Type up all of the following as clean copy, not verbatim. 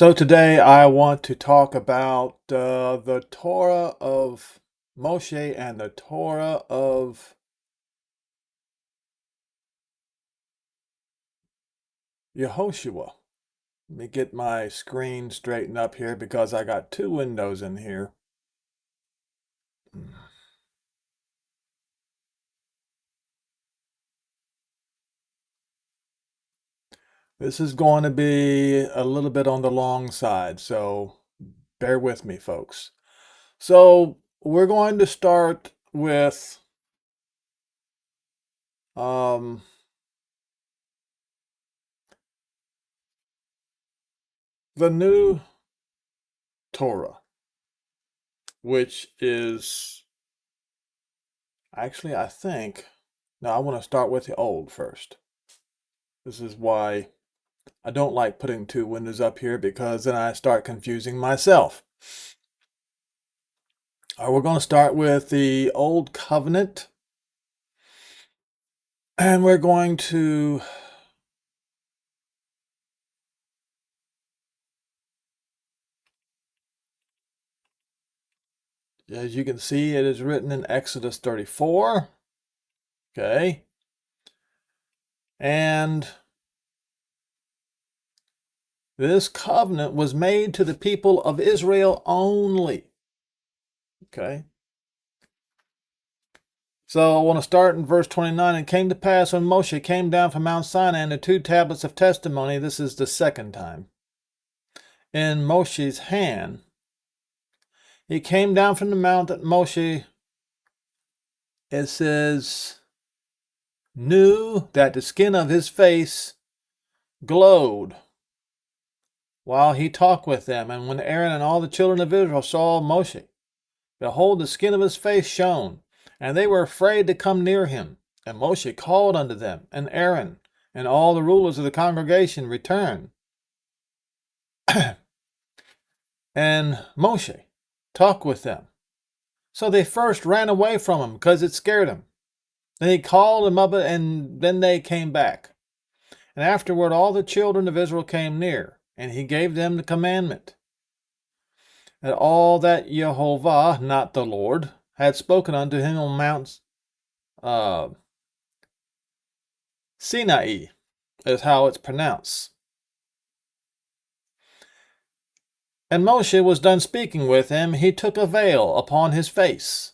So today I want to talk about the Torah of Moshe and the Torah of Yehoshua. Let me get my screen straightened up here because I got two windows in here. This is going to be a little bit on the long side, so bear with me, folks. So we're going to start with um, the new Torah, which is actually, I think, no, I want to start with the old first. This is why I don't like putting two windows up here, because then I start confusing myself. We're going to start with the Old Covenant, and we're going to as you can see, it is written in Exodus 34. Okay. And this covenant was made to the people of Israel only. Okay. So I want to start in verse 29. It came to pass when Moshe came down from Mount Sinai and the two tablets of testimony, this is the second time, in Moshe's hand. He came down from the mount that Moshe, it says, knew that the skin of his face glowed while he talked with them. And when Aaron and all the children of Israel saw Moshe, behold, the skin of his face shone, and they were afraid to come near him. And Moshe called unto them, and Aaron and all the rulers of the congregation returned. And Moshe talked with them. So they first ran away from him because it scared them. Then he called them up, and then they came back. And afterward all the children of Israel came near, and he gave them the commandment, that all that Jehovah, not the Lord, had spoken unto him on Mount Sinai, is how it's pronounced. And Moshe was done speaking with him, he took a veil upon his face.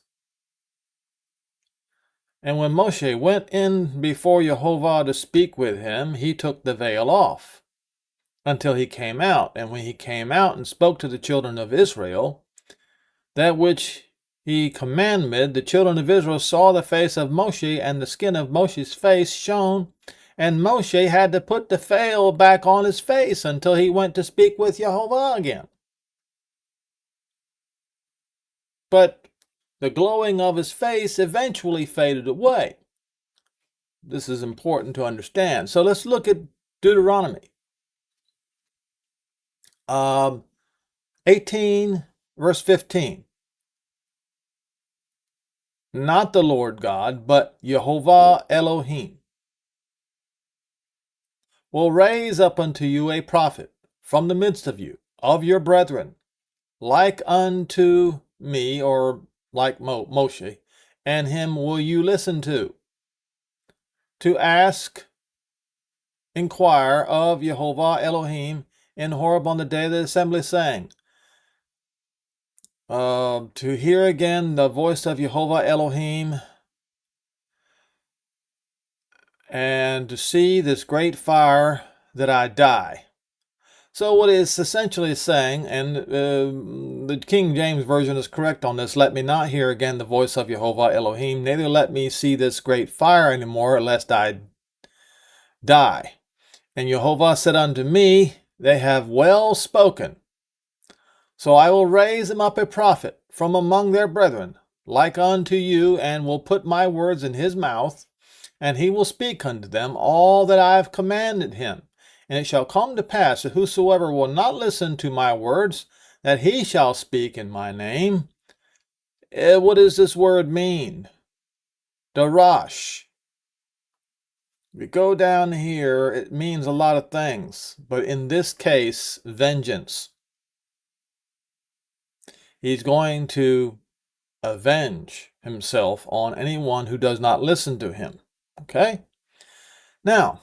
And when Moshe went in before Jehovah to speak with him, he took the veil off until he came out. And when he came out and spoke to the children of Israel, that which he commanded, the children of Israel saw the face of Moshe, and the skin of Moshe's face shone, and Moshe had to put the veil back on his face until he went to speak with Jehovah again. But the glowing of his face eventually faded away. This is important to understand. So let's look at Deuteronomy 18, verse 15. Not the Lord God, but Jehovah Elohim will raise up unto you a prophet from the midst of you, of your brethren, like unto me, or like Moshe, and him will you listen to ask, inquire of Jehovah Elohim in Horeb on the day of the assembly, saying, to hear again the voice of Jehovah Elohim, and to see this great fire that I die. So what it's essentially saying, and the King James Version is correct on this, let me not hear again the voice of Jehovah Elohim, neither let me see this great fire anymore, lest I die. And Jehovah said unto me, they have well spoken. So I will raise them up a prophet from among their brethren, like unto you, and will put my words in his mouth, and he will speak unto them all that I have commanded him. And it shall come to pass that whosoever will not listen to my words, that he shall speak in my name. What does this word mean? Darash. We go down here, it means a lot of things, but in this case, vengeance. He's going to avenge himself on anyone who does not listen to him. Okay? Now,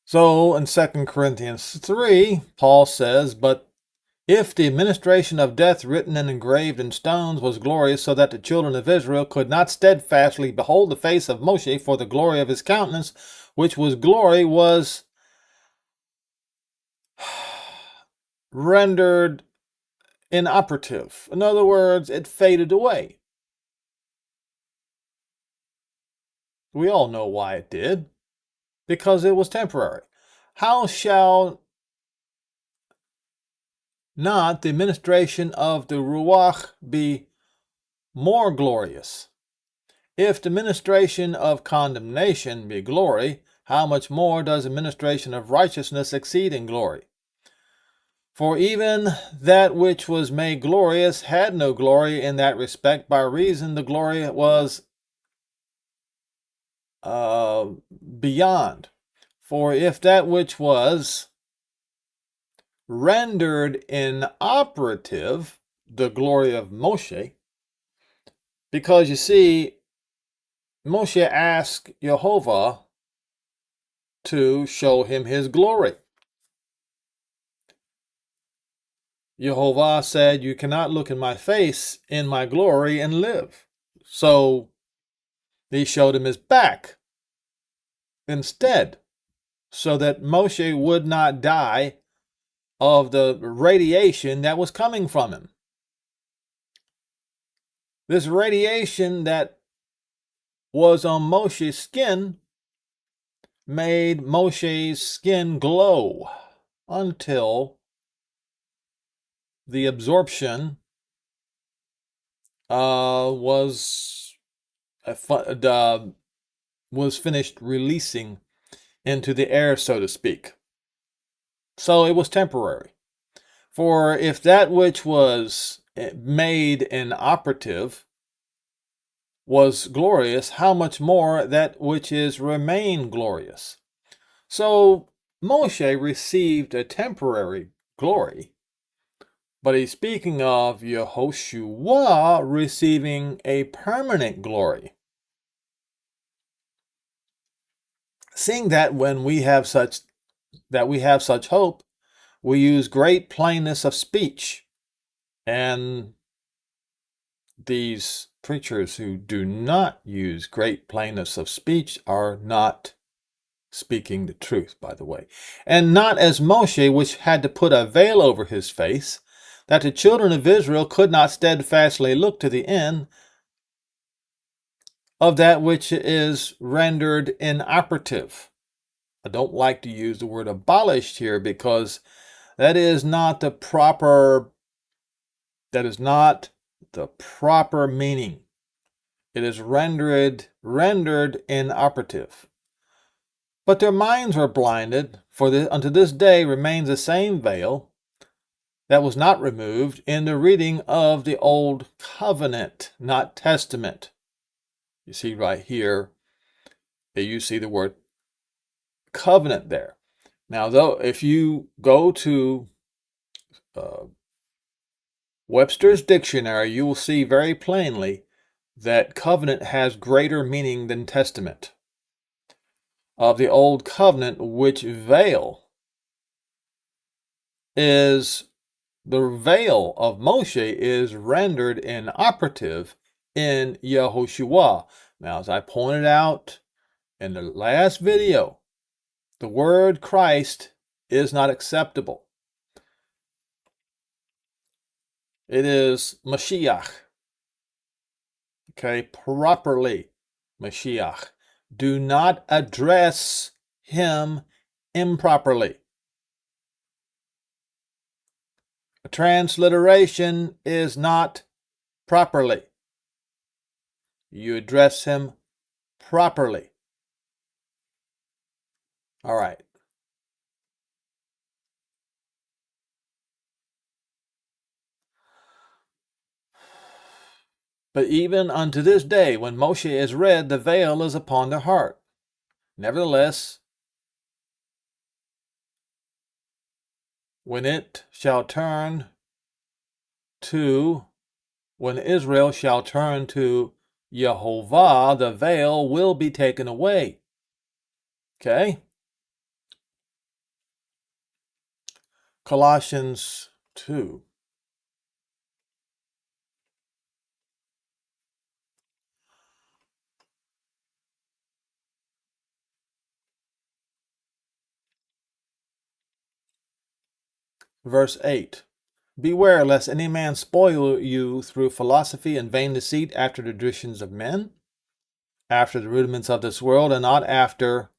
so in 2 Corinthians 3, Paul says, "But if the administration of death written and engraved in stones was glorious, so that the children of Israel could not steadfastly behold the face of Moshe for the glory of his countenance, which was glory, was rendered inoperative." In other words, it faded away. We all know why it did. Because it was temporary. How shall not the ministration of the Ruach be more glorious? If the ministration of condemnation be glory, how much more does the ministration of righteousness exceed in glory? For even that which was made glorious had no glory in that respect, by reason the glory was beyond. For if that which was rendered inoperative, the glory of Moshe, because you see, Moshe asked Jehovah to show him his glory. Jehovah said, "You cannot look in my face in my glory and live." So he showed him his back instead, so that Moshe would not die of the radiation that was coming from him. This radiation that was on Moshe's skin made Moshe's skin glow until the absorption was finished releasing into the air, so to speak. So it was temporary. For if that which was made inoperative was glorious, how much more that which is remain glorious? So Moshe received a temporary glory, but he's speaking of Yehoshua receiving a permanent glory. Seeing that when we have such hope, we use great plainness of speech, and these preachers who do not use great plainness of speech are not speaking the truth, by the way. And not as Moshe, which had to put a veil over his face, that the children of Israel could not steadfastly look to the end of that which is rendered inoperative. I don't like to use the word abolished here because that is not the proper meaning. It is rendered inoperative. But their minds were blinded, for unto this day remains the same veil that was not removed in the reading of the Old Covenant, not Testament. You see right here, you see the word covenant there. Now, though, if you go to Webster's dictionary, you will see very plainly that covenant has greater meaning than testament. Of the Old Covenant, which veil is the veil of Moshe is rendered inoperative in Yehoshua. Now, as I pointed out in the last video, the word Christ is not acceptable. It is Mashiach. Okay, properly Mashiach. Do not address him improperly. A transliteration is not properly. You address him properly. All right. But even unto this day, when Moshe is read, the veil is upon their heart. Nevertheless, when Israel shall turn to Yehovah, the veil will be taken away. Okay? Colossians 2. Verse 8. Beware lest any man spoil you through philosophy and vain deceit after the traditions of men, after the rudiments of this world, and not after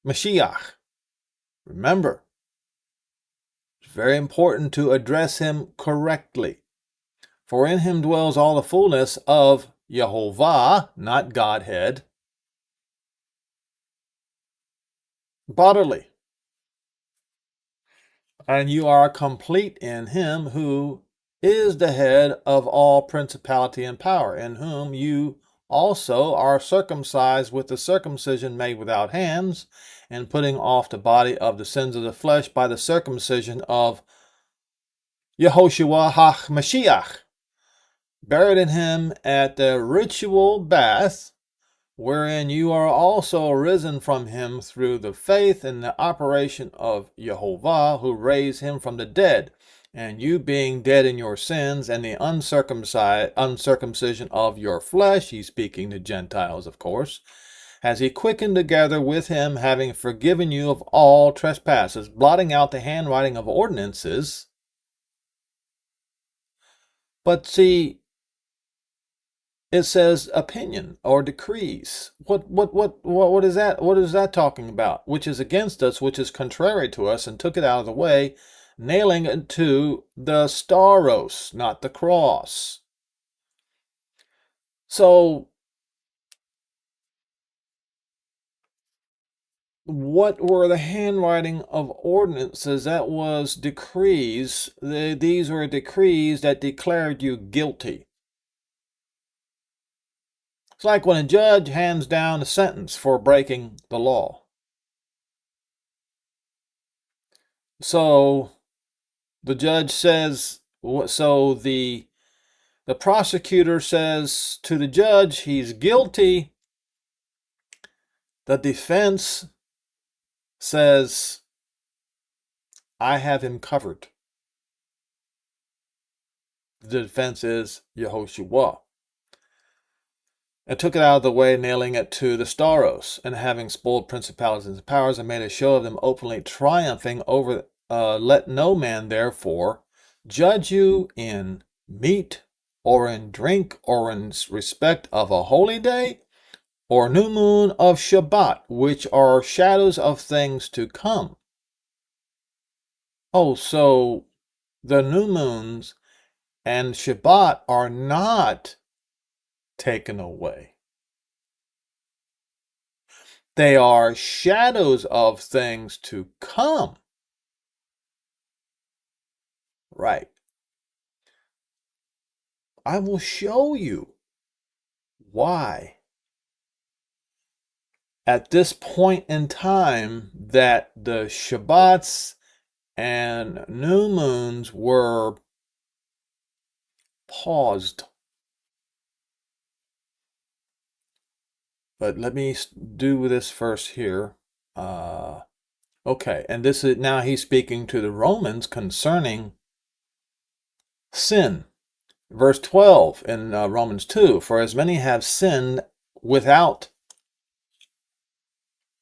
Mashiach. Remember, it's very important to address him correctly. For in him dwells all the fullness of Yehovah, not Godhead, bodily. And you are complete in him who is the head of all principality and power, in whom you also are circumcised with the circumcision made without hands, and putting off the body of the sins of the flesh by the circumcision of Yehoshua HaMashiach, buried in him at the ritual bath, wherein you are also risen from him through the faith in the operation of Yehovah, who raised him from the dead, and you being dead in your sins and the uncircumcision of your flesh, he's speaking to Gentiles, of course, has he quickened together with him, having forgiven you of all trespasses, blotting out the handwriting of ordinances. But see, it says opinion or decrees. What is that? What is that talking about? Which is against us, which is contrary to us, and took it out of the way, nailing it to the stauros, not the cross. So, what were the handwriting of ordinances? That was decrees. These were decrees that declared you guilty. It's like when a judge hands down a sentence for breaking the law. So the judge says, so the prosecutor says to the judge, he's guilty. The defense says, I have him covered. The defense is Yehoshua. And took it out of the way, nailing it to the stauros, and having spoiled principalities and powers, and made a show of them openly, triumphing over. Let no man therefore judge you in meat, or in drink, or in respect of a holy day, or new moon of Shabbat, which are shadows of things to come. Oh, so the new moons and Shabbat are not taken away. They are shadows of things to come. Right. I will show you why at this point in time that the Shabbats and new moons were paused. But let me do this first here. Okay, and this is now he's speaking to the Romans concerning sin. Verse 12 in Romans 2, for as many have sinned without,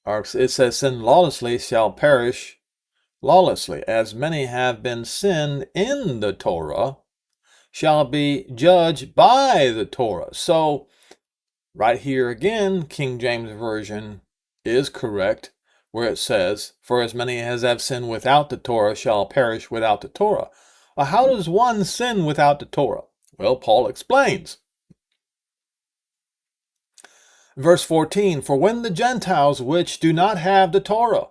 or it says sin lawlessly shall perish lawlessly. As many have been sinned in the Torah shall be judged by the Torah. So right here again, King James Version is correct, where it says, for as many as have sinned without the Torah shall perish without the Torah. Well, how does one sin without the Torah? Well, Paul explains. Verse 14, for when the Gentiles which do not have the Torah,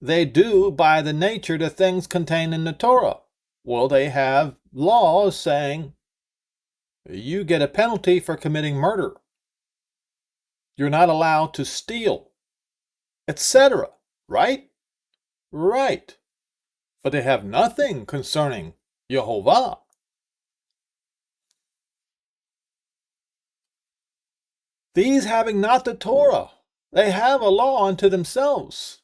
they do by the nature the things contained in the Torah. Well, they have laws saying you get a penalty for committing murder. You're not allowed to steal, etc. Right? Right. But they have nothing concerning Yehovah. These having not the Torah, they have a law unto themselves,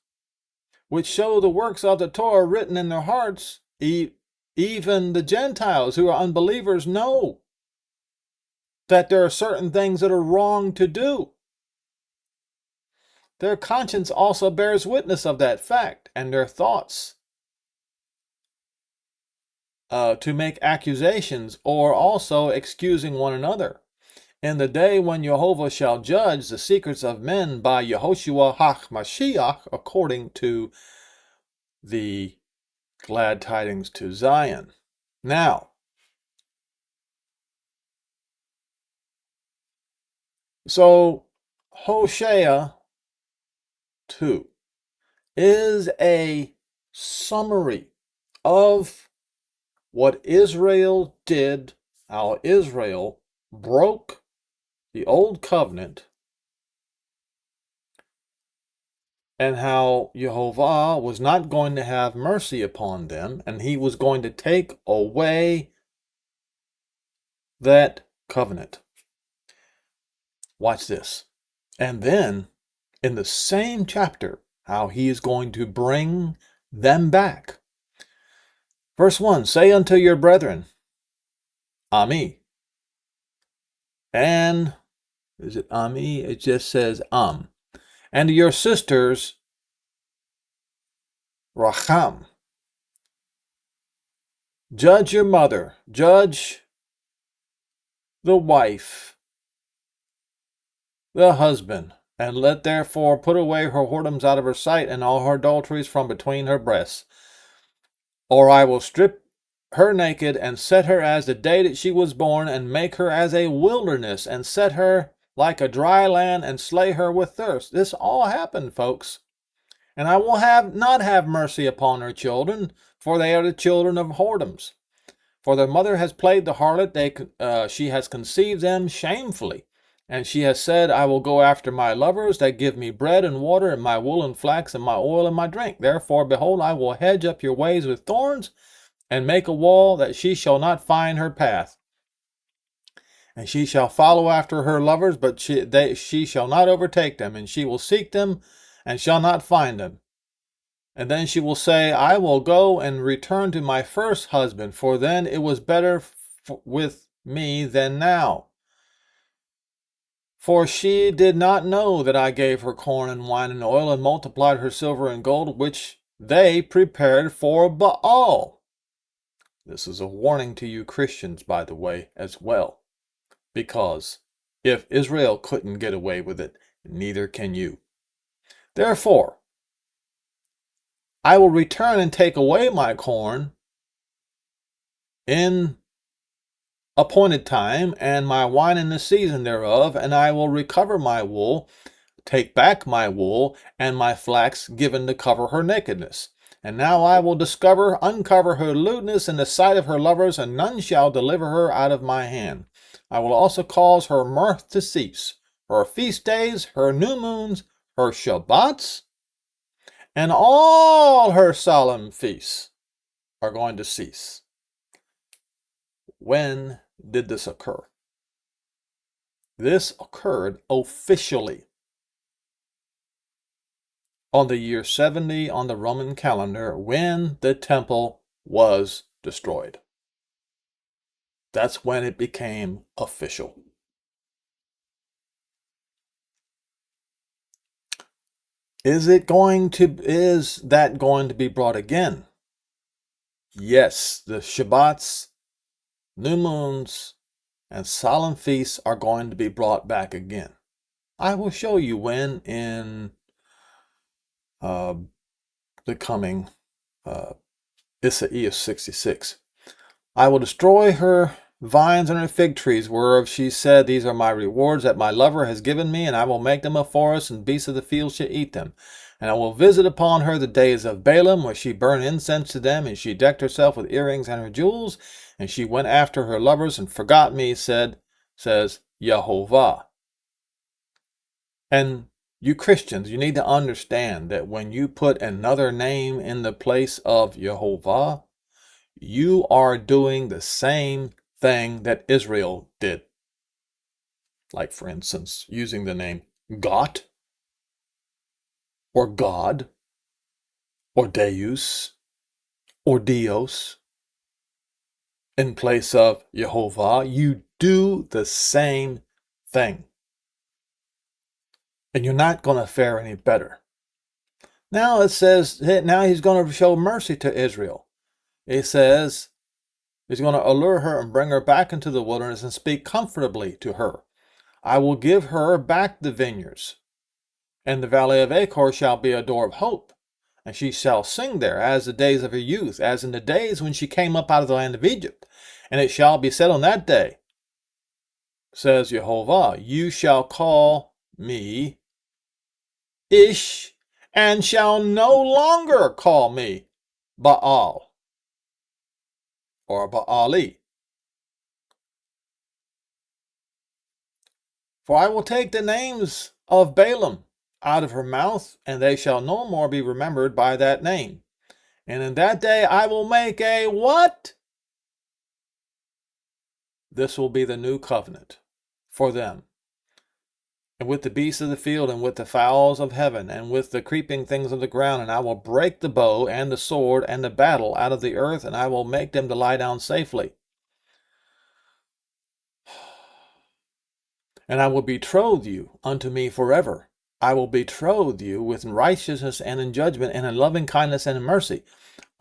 which show the works of the Torah written in their hearts. Even the Gentiles who are unbelievers know that there are certain things that are wrong to do. Their conscience also bears witness of that fact, and their thoughts to make accusations, or also excusing one another. In the day when Jehovah shall judge the secrets of men by Yehoshua Mashiach, according to the glad tidings to Zion. Now, so Hosea 2 is a summary of what Israel did, how Israel broke the old covenant, and how Jehovah was not going to have mercy upon them, and he was going to take away that covenant. Watch this. And then, in the same chapter, how he is going to bring them back. Verse 1, say unto your brethren, Ami. And, is it Ami? It just says And to your sisters, Racham. Judge your mother, judge the wife, the husband, and let therefore put away her whoredoms out of her sight, and all her adulteries from between her breasts. Or I will strip her naked, and set her as the day that she was born, and make her as a wilderness, and set her like a dry land, and slay her with thirst. This all happened, folks. And I will not have mercy upon her children, for they are the children of whoredoms. For their mother has played the harlot, she has conceived them shamefully. And she has said, I will go after my lovers that give me bread and water, and my wool and flax, and my oil and my drink. Therefore, behold, I will hedge up your ways with thorns, and make a wall that she shall not find her path. And she shall follow after her lovers, but she shall not overtake them, and she will seek them, and shall not find them. And then she will say, I will go and return to my first husband, for then it was better with me than now. For she did not know that I gave her corn and wine and oil, and multiplied her silver and gold, which they prepared for Baal. This is a warning to you Christians, by the way, as well. Because if Israel couldn't get away with it, neither can you. Therefore, I will return and take away my corn in appointed time, and my wine in the season thereof, and I will recover my wool, take back my wool, and my flax given to cover her nakedness. And now I will uncover her lewdness in the sight of her lovers, and none shall deliver her out of my hand. I will also cause her mirth to cease, her feast days, her new moons, her Shabbats, and all her solemn feasts are going to cease. When did this occur? This occurred officially on the year 70 on the Roman calendar, when the temple was destroyed. That's when it became official. Is that going to be brought again? Yes, the Shabbats, new moons, and solemn feasts are going to be brought back again. I will show you when in the coming Isaiah 66. I will destroy her vines and her fig trees, whereof she said, these are my rewards that my lover has given me, and I will make them a forest, and beasts of the field shall eat them. And I will visit upon her the days of Balaam, where she burned incense to them, and she decked herself with earrings and her jewels, and she went after her lovers and forgot me, says Yehovah. And you Christians, you need to understand that when you put another name in the place of Yehovah, you are doing the same thing that Israel did. Like, for instance, using the name Got, or God, or Deus, or Dios, in place of Yehovah. You do the same thing. And you're not going to fare any better. Now it says, now he's going to show mercy to Israel. He says he's going to allure her and bring her back into the wilderness and speak comfortably to her. I will give her back the vineyards, and the valley of Achor shall be a door of hope, and she shall sing there as the days of her youth, as in the days when she came up out of the land of Egypt. And it shall be said on that day, says Jehovah, you shall call me Ish, and shall no longer call me Baal or Baali. For I will take the names of Balaam out of her mouth, and they shall no more be remembered by that name. And in that day I will make a what? This will be the new covenant for them. And with the beasts of the field, and with the fowls of heaven, and with the creeping things of the ground, and I will break the bow and the sword and the battle out of the earth, and I will make them to lie down safely. And I will betroth you unto me forever. I will betroth you with righteousness and in judgment, and in loving kindness and in mercy.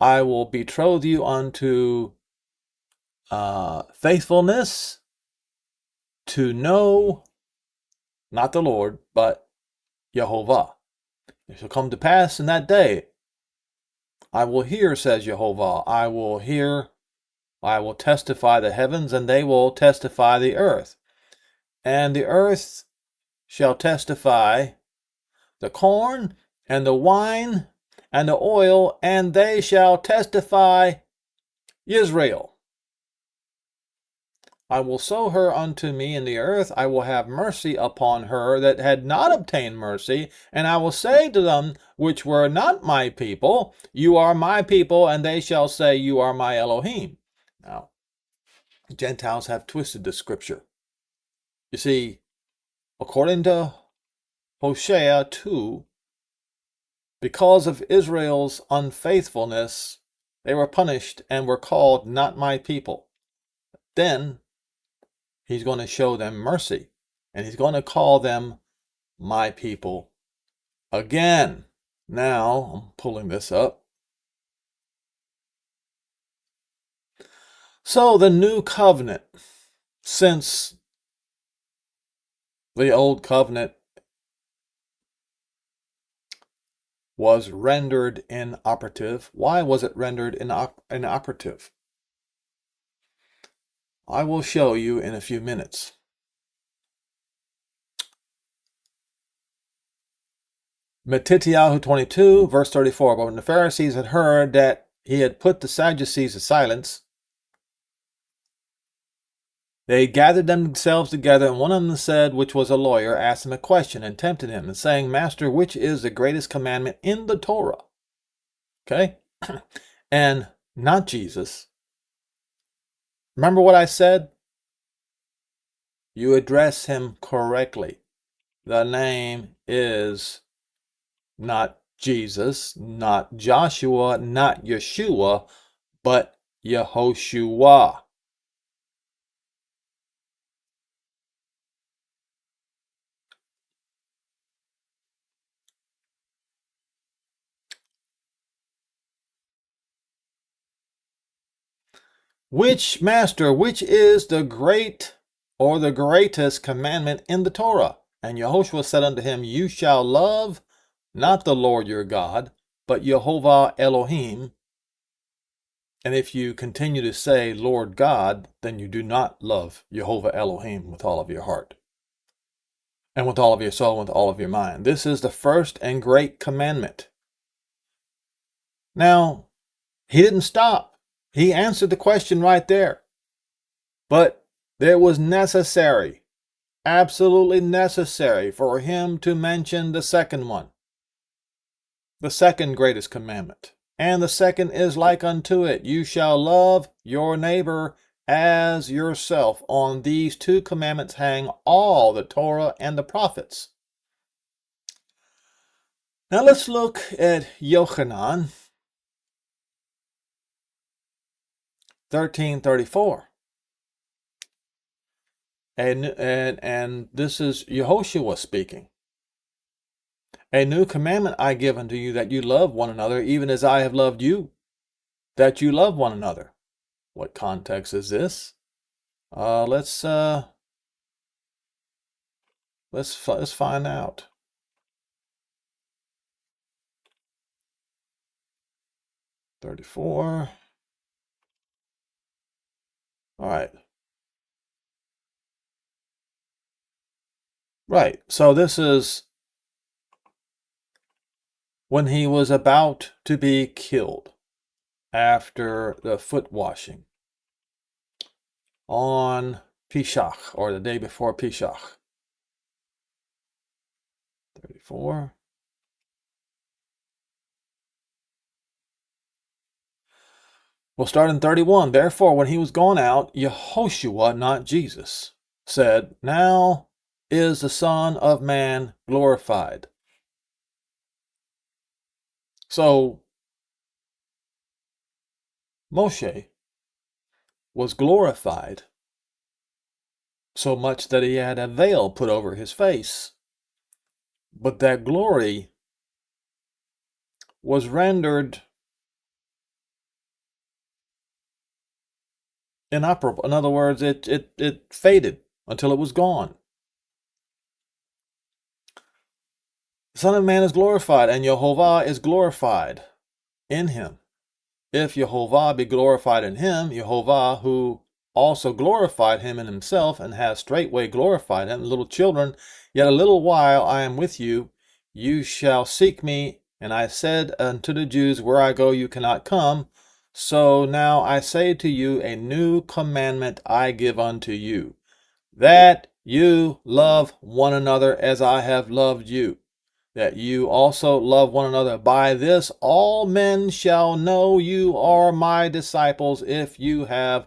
I will betroth you unto faithfulness, to know, not the Lord, but Jehovah. It shall come to pass in that day, I will hear, says Jehovah, I will hear, I will testify the heavens, and they will testify the earth. And the earth shall testify the corn, and the wine, and the oil, and they shall testify Israel. I will sow her unto me in the earth. I will have mercy upon her that had not obtained mercy. And I will say to them which were not my people, you are my people, and they shall say, you are my Elohim. Now, Gentiles have twisted the scripture. You see, according to Hosea 2, because of Israel's unfaithfulness, they were punished and were called not my people. Then he's going to show them mercy, and he's going to call them my people again. Now, I'm pulling this up. So the new covenant, since the old covenant was rendered inoperative. Why was it rendered inoperative? I will show you in a few minutes. Matityahu 22, verse 34. But when the Pharisees had heard that he had put the Sadducees to silence, they gathered themselves together, and one of them said, which was a lawyer, asked him a question and tempted him, and saying, Master, which is the greatest commandment in the Torah? Okay? And not Jesus. Remember what I said? You address him correctly. The name is not Jesus, not Joshua, not Yeshua, but Yehoshua. Which is the great or the greatest commandment in the Torah? And Yehoshua said unto him, you shall love not the Lord your God, but Yehovah Elohim. And if you continue to say Lord God, then you do not love Yehovah Elohim with all of your heart, and with all of your soul, and with all of your mind. This is the first and great commandment. Now, he didn't stop. He answered the question right there. But it was necessary, absolutely necessary, for him to mention the second one, the second greatest commandment. And the second is like unto it, you shall love your neighbor as yourself. On these two commandments hang all the Torah and the prophets. Now let's look at Yochanan 13:34. And this is Yehoshua speaking. A new commandment I give unto you, that you love one another, even as I have loved you, that you love one another. What context is this? Let's find out. 34. All right. Right. So this is when he was about to be killed after the foot washing on Pesach, or the day before Pesach. 34. We'll start in 31. Therefore, when he was gone out, Yehoshua, not Jesus, said, now is the Son of Man glorified. So Moshe was glorified so much that he had a veil put over his face. But that glory was rendered inoperable. In other words, it faded until it was gone. The Son of Man is glorified, and Yehovah is glorified in him. If Yehovah be glorified in him, Yehovah, who also glorified him in himself, and has straightway glorified him, little children, yet a little while I am with you, you shall seek me. And I said unto the Jews, where I go you cannot come. So now I say to you, a new commandment I give unto you, that you love one another as I have loved you, that you also love one another. By this all men shall know you are my disciples, if you have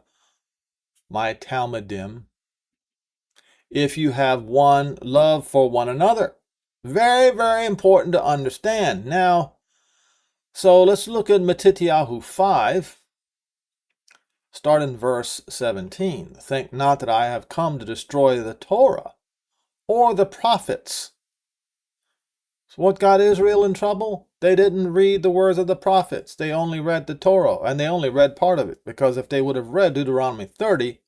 my Talmudim, if you have one love for one another. Very, very important to understand. Now, so let's look at Matityahu 5, start in verse 17. Think not that I have come to destroy the Torah or the prophets. So what got Israel in trouble? They didn't read the words of the prophets. They only read the Torah, and they only read part of it. Because if they would have read Deuteronomy 30,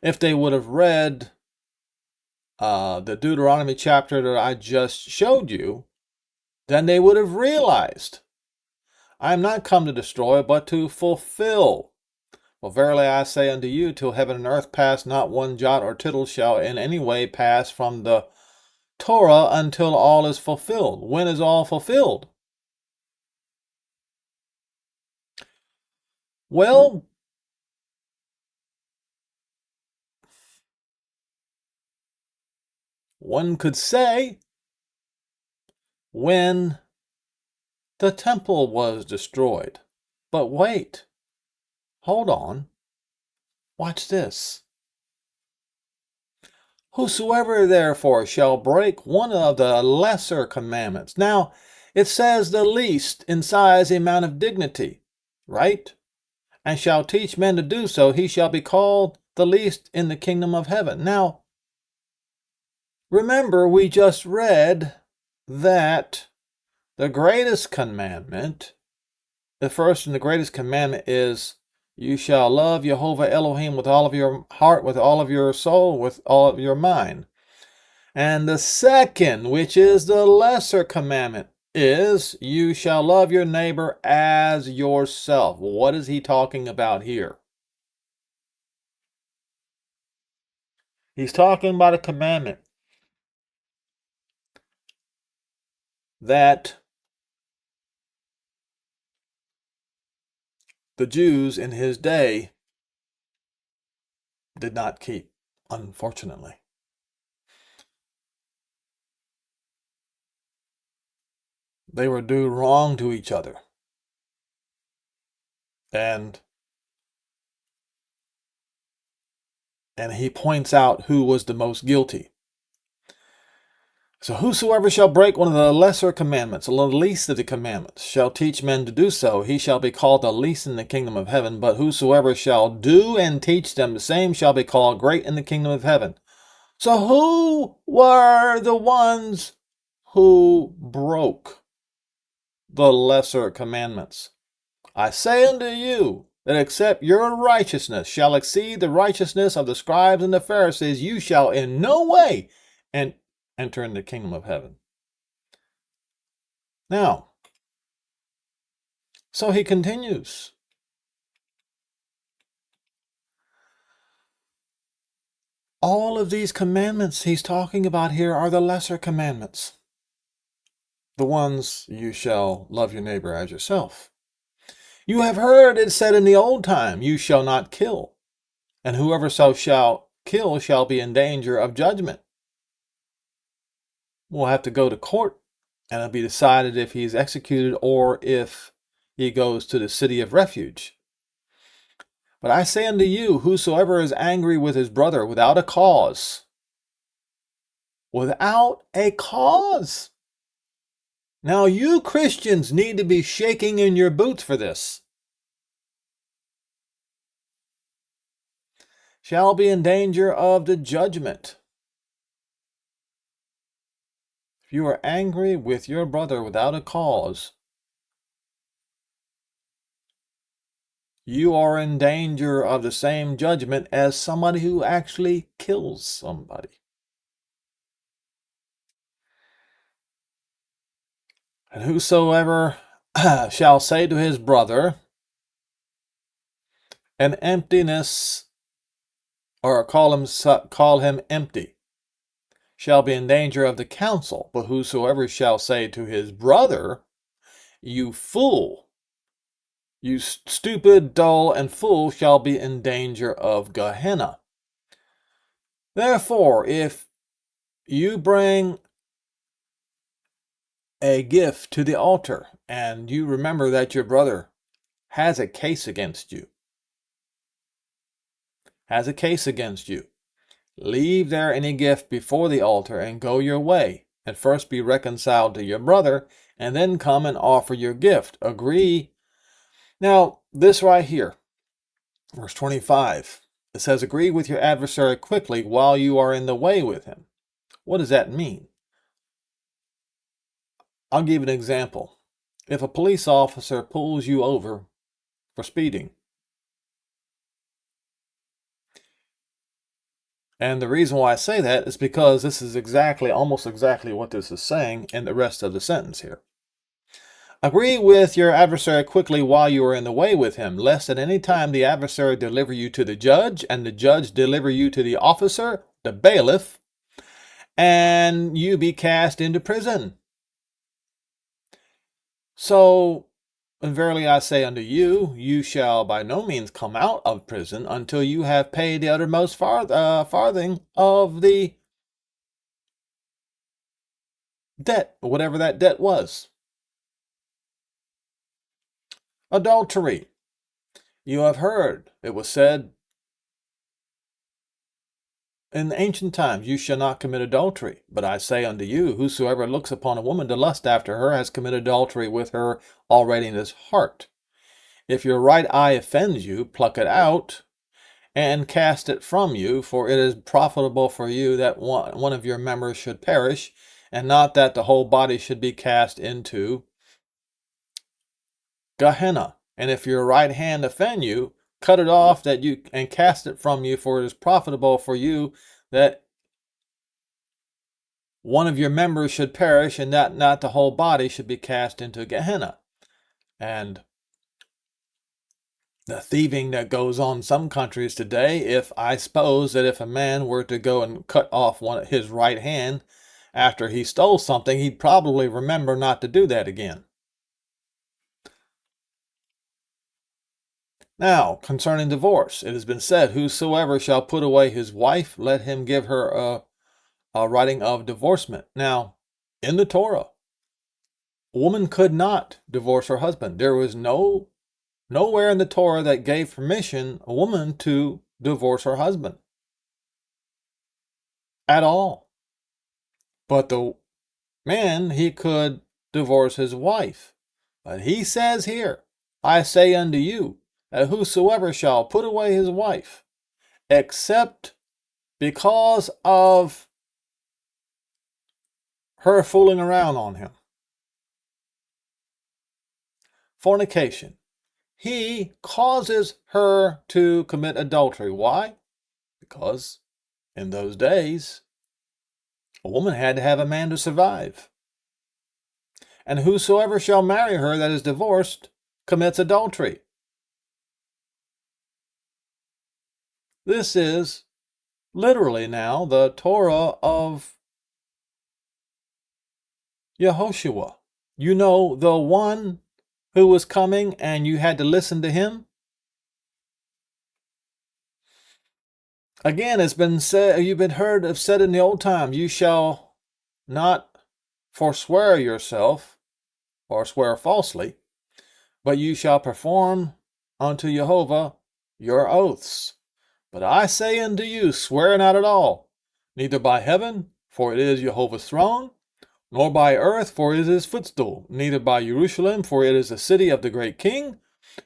if they would have read the Deuteronomy chapter that I just showed you, then they would have realized, I am not come to destroy, but to fulfill. Well, verily I say unto you, till heaven and earth pass, not one jot or tittle shall in any way pass from the Torah until all is fulfilled. When is all fulfilled? Well, one could say when the temple was destroyed. But wait, hold on, watch this. Whosoever therefore shall break one of the lesser commandments. Now, it says the least in size, amount of dignity, right? And shall teach men to do so, he shall be called the least in the kingdom of heaven. Now, remember, we just read that the greatest commandment, the first and the greatest commandment is, you shall love Jehovah Elohim with all of your heart, with all of your soul, with all of your mind. And the second, which is the lesser commandment, is you shall love your neighbor as yourself. What is he talking about here? He's talking about a commandment that the Jews in his day did not keep, unfortunately. They were doing wrong to each other. And he points out who was the most guilty. So whosoever shall break one of the lesser commandments, the least of the commandments, shall teach men to do so, he shall be called the least in the kingdom of heaven. But whosoever shall do and teach them, the same shall be called great in the kingdom of heaven. So who were the ones who broke the lesser commandments? I say unto you, that except your righteousness shall exceed the righteousness of the scribes and the Pharisees, you shall in no way enter in the kingdom of heaven. Now, so he continues. All of these commandments he's talking about here are the lesser commandments. The ones, you shall love your neighbor as yourself. You have heard it said in the old time, you shall not kill. And whoever shall kill shall be in danger of judgment. We'll have to go to court, and it'll be decided if he's executed or if he goes to the city of refuge. But I say unto you, whosoever is angry with his brother without a cause, Now you Christians need to be shaking in your boots for this, shall be in danger of the judgment. If you are angry with your brother without a cause, you are in danger of the same judgment as somebody who actually kills somebody. And whosoever shall say to his brother, an emptiness, or call him empty, shall be in danger of the council. But whosoever shall say to his brother, you fool, you stupid, dull, and fool, shall be in danger of Gehenna. Therefore, if you bring a gift to the altar and you remember that your brother has a case against you, leave there any gift before the altar and go your way, and first be reconciled to your brother, and then come and offer your gift. Agree. Now, this right here, verse 25, it says, agree with your adversary quickly while you are in the way with him. What does that mean? I'll give an example. If a police officer pulls you over for speeding, and the reason why I say that is because this is almost exactly what this is saying in the rest of the sentence here. Agree with your adversary quickly while you are in the way with him, lest at any time the adversary deliver you to the judge, and the judge deliver you to the officer, the bailiff, and you be cast into prison. So, and verily I say unto you, you shall by no means come out of prison until you have paid the uttermost farthing of the debt, whatever that debt was. Adultery. You have heard, it was said in ancient times, you shall not commit adultery. But I say unto you, whosoever looks upon a woman to lust after her has committed adultery with her already in his heart. If your right eye offends you, pluck it out and cast it from you, for it is profitable for you that one of your members should perish, and not that the whole body should be cast into Gehenna. And if your right hand offend you, cut it off and cast it from you, for it is profitable for you that one of your members should perish, and that not the whole body should be cast into Gehenna. And the thieving that goes on in some countries today, I suppose that if a man were to go and cut off his right hand after he stole something, he'd probably remember not to do that again. Now, concerning divorce, it has been said, whosoever shall put away his wife, let him give her a writing of divorcement. Now, in the Torah, a woman could not divorce her husband. There was nowhere in the Torah that gave permission a woman to divorce her husband at all. But the man, he could divorce his wife. But he says here, I say unto you, that whosoever shall put away his wife, except because of her fooling around on him, fornication, he causes her to commit adultery. Why? Because in those days, a woman had to have a man to survive. And whosoever shall marry her that is divorced commits adultery. This is literally now the Torah of Yehoshua. You know, the one who was coming and you had to listen to him. Again, it's been said, you've been heard of said in the old time, you shall not forswear yourself or swear falsely, but you shall perform unto Jehovah your oaths. But I say unto you, swear not at all, neither by heaven, for it is Jehovah's throne, nor by earth, for it is his footstool, neither by Jerusalem, for it is the city of the great king.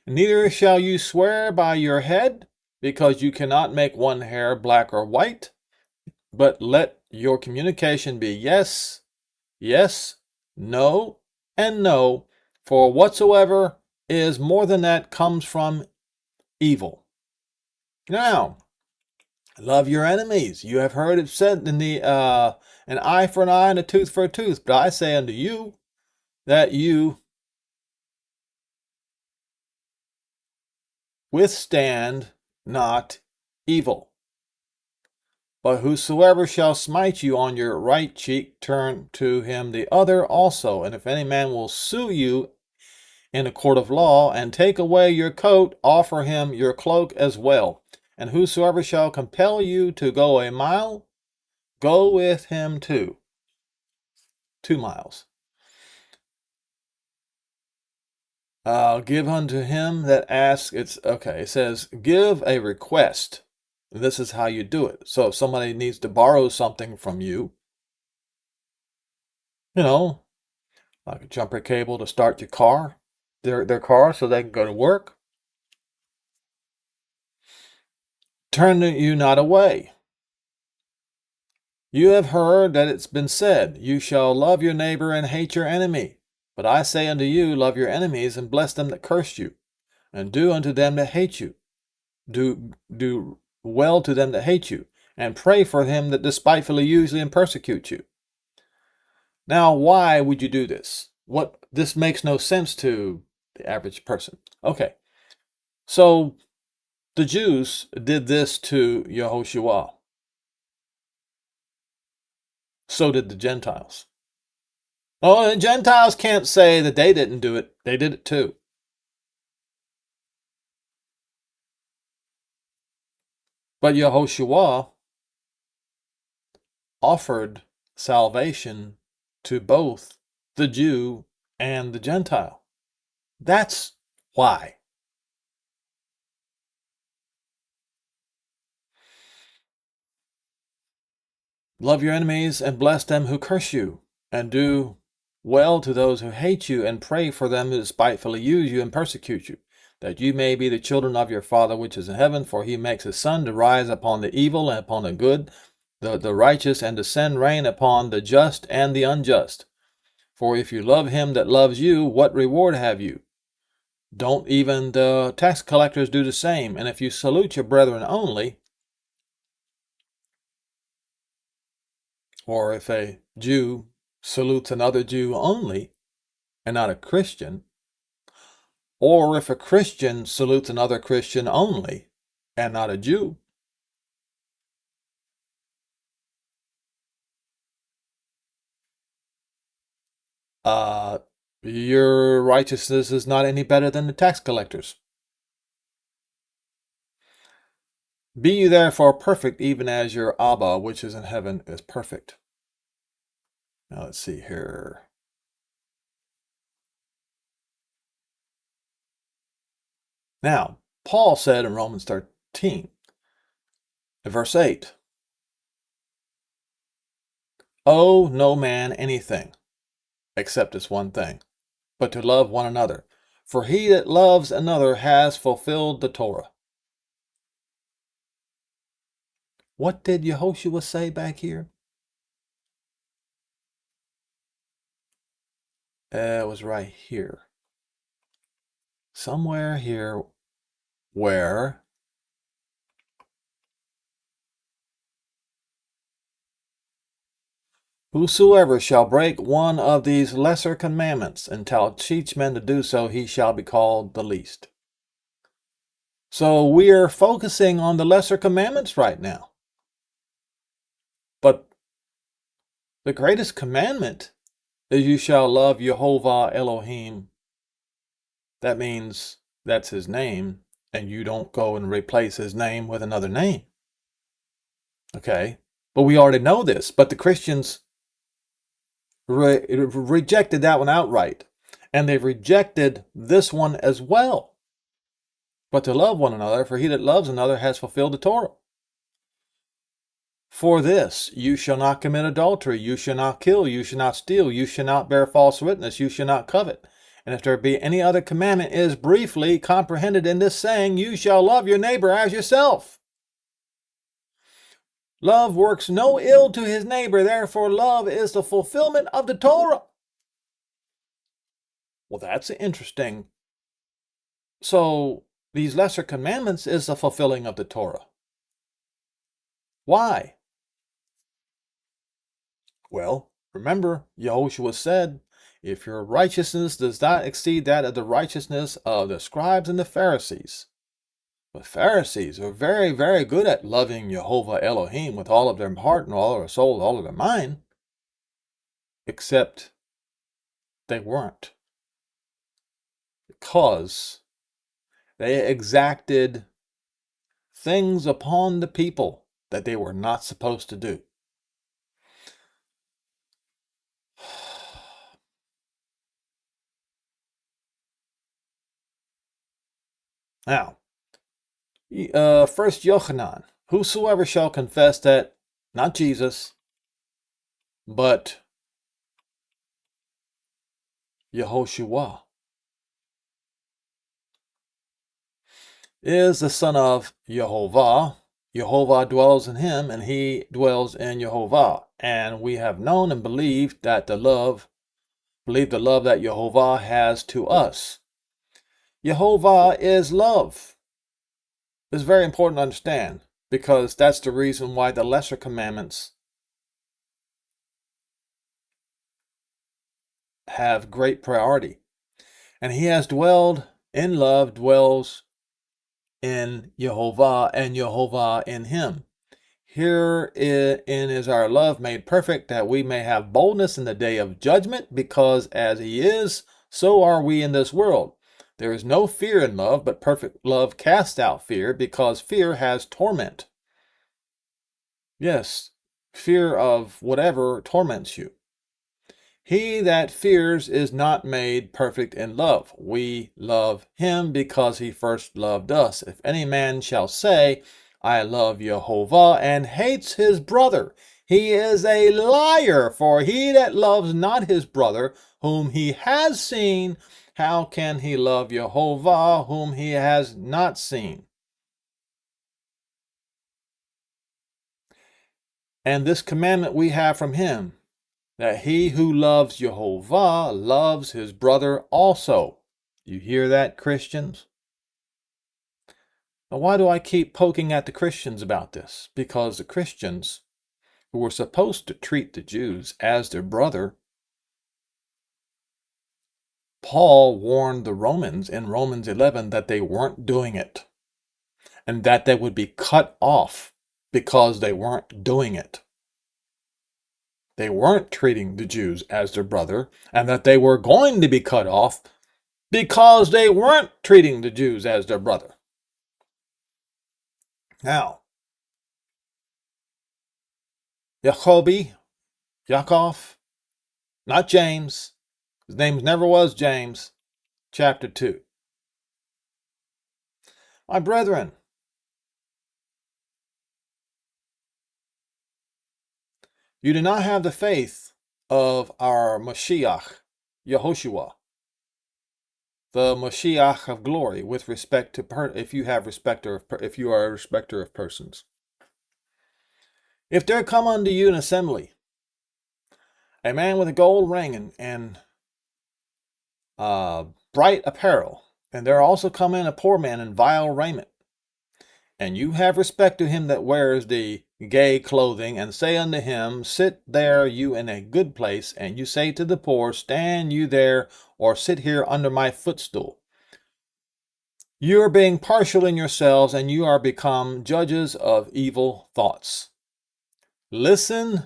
Neither shall you swear by your head, because you cannot make one hair black or white, but let your communication be yes, yes, no, and no, for whatsoever is more than that comes from evil. Now, love your enemies. You have heard it said in the an eye for an eye and a tooth for a tooth. But I say unto you that you withstand not evil. But whosoever shall smite you on your right cheek, turn to him the other also. And if any man will sue you in a court of law, and take away your coat, offer him your cloak as well. And whosoever shall compel you to go a mile, go with him 2 miles. Give unto him that asks. It says, give a request. This is how you do it. So if somebody needs to borrow something from you, like a jumper cable to start your car, their car so they can go to work, turn you not away. You have heard that it's been said, you shall love your neighbor and hate your enemy. But I say unto you, love your enemies and bless them that curse you, and do unto them that hate you. Do well to them that hate you, and pray for them that despitefully use you and persecute you. Now, why would you do this? This makes no sense to the average person. Okay, so the Jews did this to Yehoshua. So did the Gentiles. Oh, the Gentiles can't say that they didn't do it. They did it too. But Yehoshua offered salvation to both the Jew and the Gentile. That's why. Love your enemies and bless them who curse you, and do well to those who hate you, and pray for them who despitefully use you and persecute you, that you may be the children of your Father which is in heaven, for he makes his sun to rise upon the evil and upon the good, the righteous, and to send rain upon the just and the unjust. For if you love him that loves you, what reward have you? Don't even the tax collectors do the same? And if you salute your brethren only, or if a Jew salutes another Jew only, and not a Christian, or if a Christian salutes another Christian only, and not a Jew, your righteousness is not any better than the tax collectors. Be you therefore perfect, even as your Abba, which is in heaven, is perfect. Now let's see here. Now, Paul said in Romans 13, verse 8, owe no man anything, except this one thing, but to love one another. For he that loves another has fulfilled the Torah. What did Yehoshua say back here? It was right here. Somewhere here where whosoever shall break one of these lesser commandments and shall teach men to do so, he shall be called the least. So we are focusing on the lesser commandments right now. But the greatest commandment is you shall love Yehovah Elohim. That means that's his name, and you don't go and replace his name with another name. Okay? But we already know this, but the Christians rejected that one outright. And they've rejected this one as well. But to love one another, for he that loves another has fulfilled the Torah. For this, you shall not commit adultery, you shall not kill, you shall not steal, you shall not bear false witness, you shall not covet. And if there be any other commandment, it is briefly comprehended in this saying, you shall love your neighbor as yourself. Love works no ill to his neighbor, therefore love is the fulfillment of the Torah. Well, that's interesting. So, these lesser commandments is the fulfilling of the Torah. Why? Well, remember, Yehoshua said, if your righteousness does not exceed that of the righteousness of the scribes and the Pharisees. The Pharisees are very, very good at loving Yehovah Elohim with all of their heart and all of their soul, all of their mind. Except they weren't. Because they exacted things upon the people that they were not supposed to do. Now, 1 Yochanan, whosoever shall confess that, not Jesus, but Yehoshua, is the son of Yehovah. Yehovah dwells in him, and he dwells in Yehovah. And we have known and believed that the love that Yehovah has to us. Yehovah is love. It's very important to understand, because that's the reason why the lesser commandments have great priority. And he has dwelled in love, dwells in Yehovah, and Yehovah in him. Herein is our love made perfect, that we may have boldness in the day of judgment, because as he is, so are we in this world. There is no fear in love, but perfect love casts out fear, because fear has torment. Yes, fear of whatever torments you. He that fears is not made perfect in love. We love him because he first loved us. If any man shall say, I love Yehovah, and hates his brother, he is a liar. For he that loves not his brother, whom he has seen, how can he love Yehovah, whom he has not seen? And this commandment we have from him, that he who loves Yehovah loves his brother also. You hear that, Christians? Now, why do I keep poking at the Christians about this? Because the Christians, who were supposed to treat the Jews as their brother, Paul warned the Romans in Romans 11 that they weren't doing it, and that they would be cut off because they weren't doing it. They weren't treating the Jews as their brother, and that they were going to be cut off because they weren't treating the Jews as their brother. Now, Jacobi, Yaakov, not James. His name never was James. Chapter 2. My brethren, you do not have the faith of our Mashiach, Yehoshua, the Mashiach of glory, with respect to if you are a respecter of persons. If there come unto you an assembly, a man with a gold ring and bright apparel, and there also come in a poor man in vile raiment, and you have respect to him that wears the gay clothing, and say unto him, sit there you in a good place, and you say to the poor, stand you there, or sit here under my footstool. You are being partial in yourselves, and you are become judges of evil thoughts. Listen,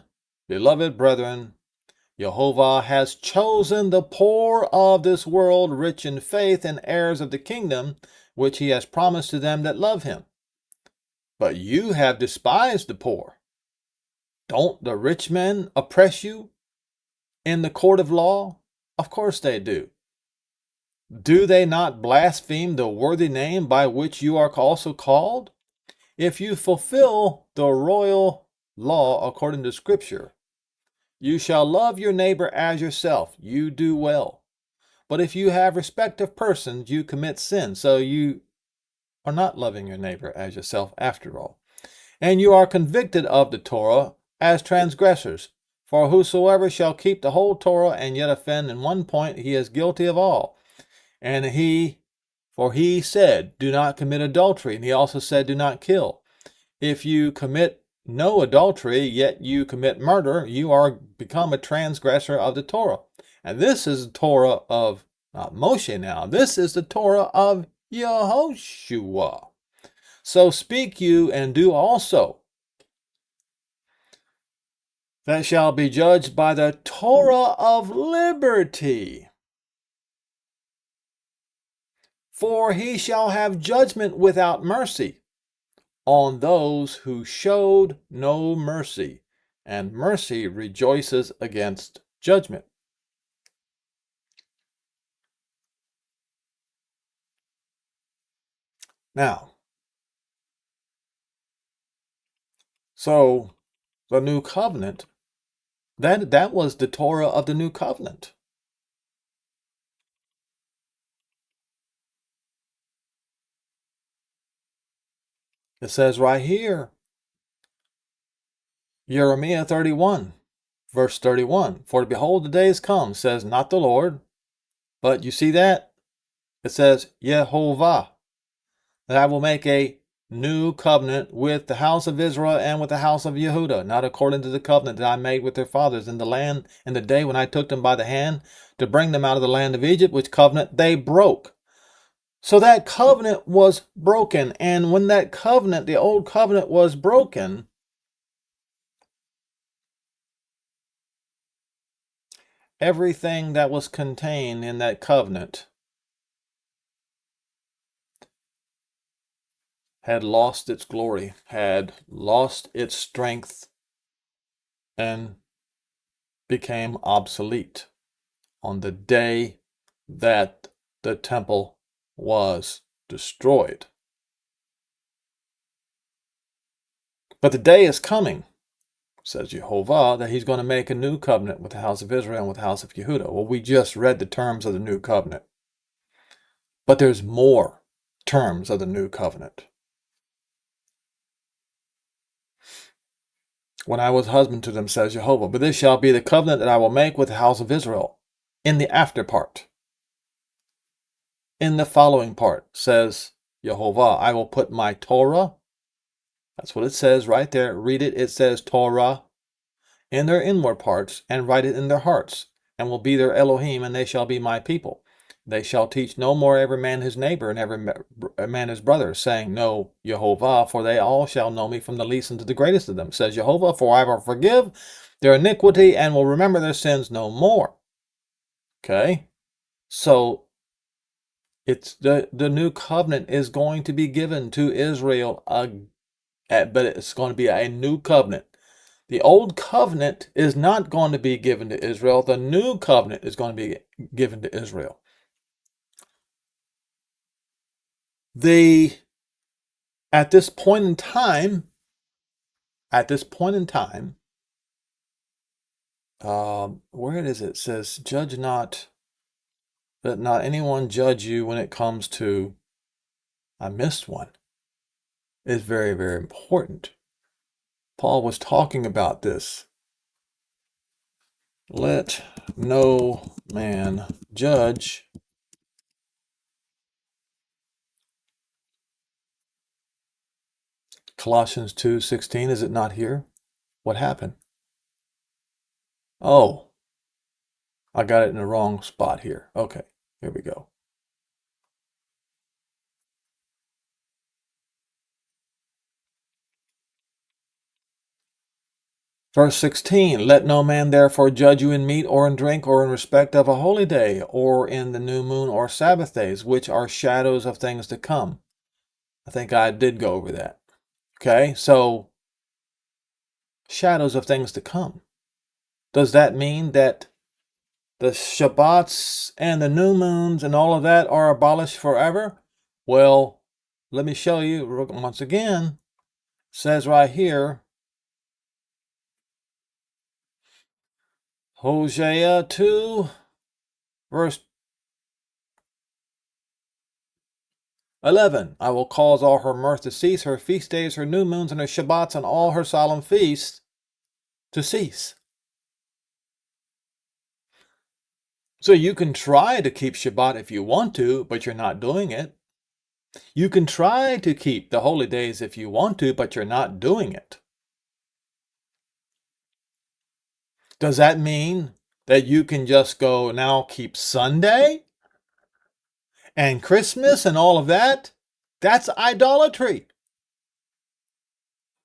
beloved brethren, Jehovah has chosen the poor of this world, rich in faith, and heirs of the kingdom, which he has promised to them that love him. But you have despised the poor. Don't the rich men oppress you in the court of law? Of course they do. Do they not blaspheme the worthy name by which you are also called? If you fulfill the royal law according to Scripture, you shall love your neighbor as yourself. You do well. But if you have respect of persons, you commit sin. So you are not loving your neighbor as yourself after all. And you are convicted of the Torah as transgressors. For whosoever shall keep the whole Torah and yet offend in one point, he is guilty of all. And he said, do not commit adultery. And he also said, do not kill. If you commit no adultery, yet you commit murder, you are become a transgressor of the Torah. And this is the Torah of not Moshe now. This is the Torah of Yehoshua. So speak you and do also, that shall be judged by the Torah of liberty. For he shall have judgment without mercy on those who showed no mercy, and mercy rejoices against judgment. Now, so the new covenant, that was the Torah of the new covenant. It says right here, Jeremiah 31, verse 31, for behold, the days come, says not the Lord, but you see that? It says Yehovah, that I will make a new covenant with the house of Israel and with the house of Yehuda, not according to the covenant that I made with their fathers in the land in the day when I took them by the hand to bring them out of the land of Egypt, which covenant they broke. So that covenant was broken. And when that covenant, the old covenant, was broken, everything that was contained in that covenant had lost its glory, had lost its strength, and became obsolete on the day that the temple was destroyed. But the day is coming, says Jehovah, that he's going to make a new covenant with the house of Israel and with the house of Yehuda. Well, we just read the terms of the new covenant. But there's more terms of the new covenant. When I was husband to them, says Jehovah, but this shall be the covenant that I will make with the house of Israel. In the after part. In the following part, says Jehovah, I will put my Torah, that's what it says right there, read it, it says Torah, in their inward parts, and write it in their hearts, and will be their Elohim, and they shall be my people. They shall teach no more every man his neighbor, and every man his brother, saying, Know Jehovah, for they all shall know me from the least unto the greatest of them, says Jehovah, for I will forgive their iniquity, and will remember their sins no more. Okay? So, it's the new covenant is going to be given to Israel, but it's going to be a new covenant. The old covenant is not going to be given to Israel. The new covenant is going to be given to Israel. At this point in time, where is it? It says, judge not, let not anyone judge you when it comes to, I missed one. It's very, very important. Paul was talking about this. Let no man judge. Colossians 2:16, is it not here? What happened? Oh, I got it in the wrong spot here. Okay, here we go. Verse 16, let no man therefore judge you in meat or in drink or in respect of a holy day or in the new moon or Sabbath days, which are shadows of things to come. I think I did go over that. Okay, so shadows of things to come. Does that mean that the Shabbats and the new moons and all of that are abolished forever? Well, let me show you once again. It says right here, Hosea 2, verse 11. I will cause all her mirth to cease, her feast days, her new moons, and her Shabbats, and all her solemn feasts to cease. So you can try to keep Shabbat if you want to, but you're not doing it. You can try to keep the holy days if you want to, but you're not doing it. Does that mean that you can just go now keep Sunday and Christmas and all of that? That's idolatry.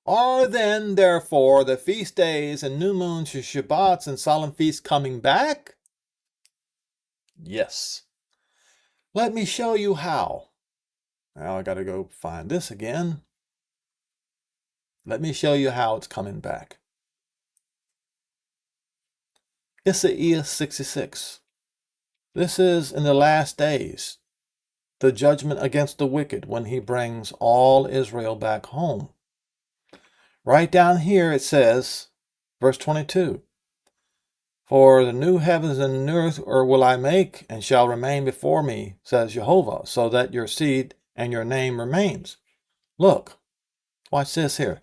Are then, therefore, the feast days and new moons and Shabbats and solemn feasts coming back? Yes. Let me show you how. Now I got to go find this again. Let me show you how it's coming back. Isaiah 66. This is in the last days, the judgment against the wicked when he brings all Israel back home. Right down here it says, verse 22, for the new heavens and the new earth will I make, and shall remain before me, says Jehovah, so that your seed and your name remains. Look, watch this here.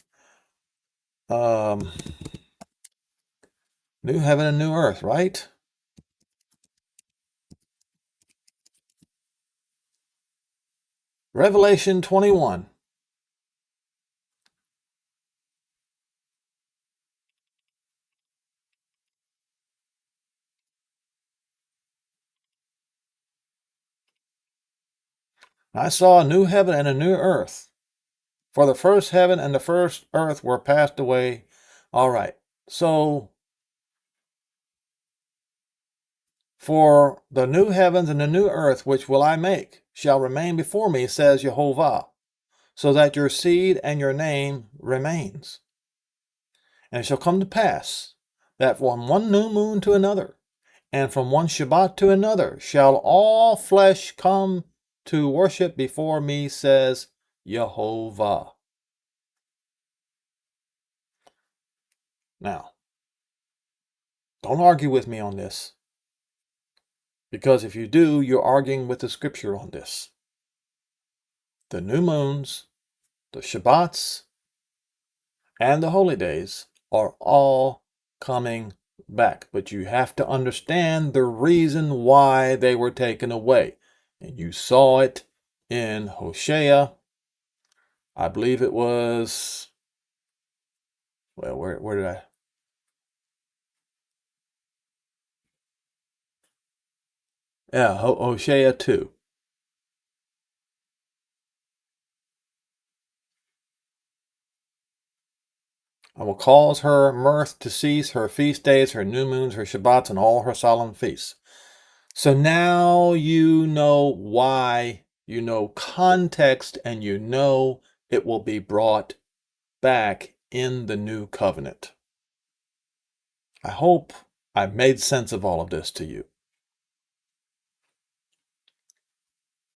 New heaven and new earth, right? Revelation 21. I saw a new heaven and a new earth. For the first heaven and the first earth were passed away. All right. So, for the new heavens and the new earth which will I make shall remain before me, says Jehovah, so that your seed and your name remains. And it shall come to pass that from one new moon to another, and from one Shabbat to another, shall all flesh come to worship before me, says Jehovah. Now, don't argue with me on this, because if you do, you're arguing with the scripture on this. The new moons, the Shabbats, and the holy days are all coming back. But you have to understand the reason why they were taken away. And you saw it in Hosea. I believe it was, well, where did I? Yeah, Hosea 2. I will cause her mirth to cease, her feast days, her new moons, her Shabbats, and all her solemn feasts. So now you know why, you know context, and you know it will be brought back in the new covenant. I hope I made sense of all of this to you.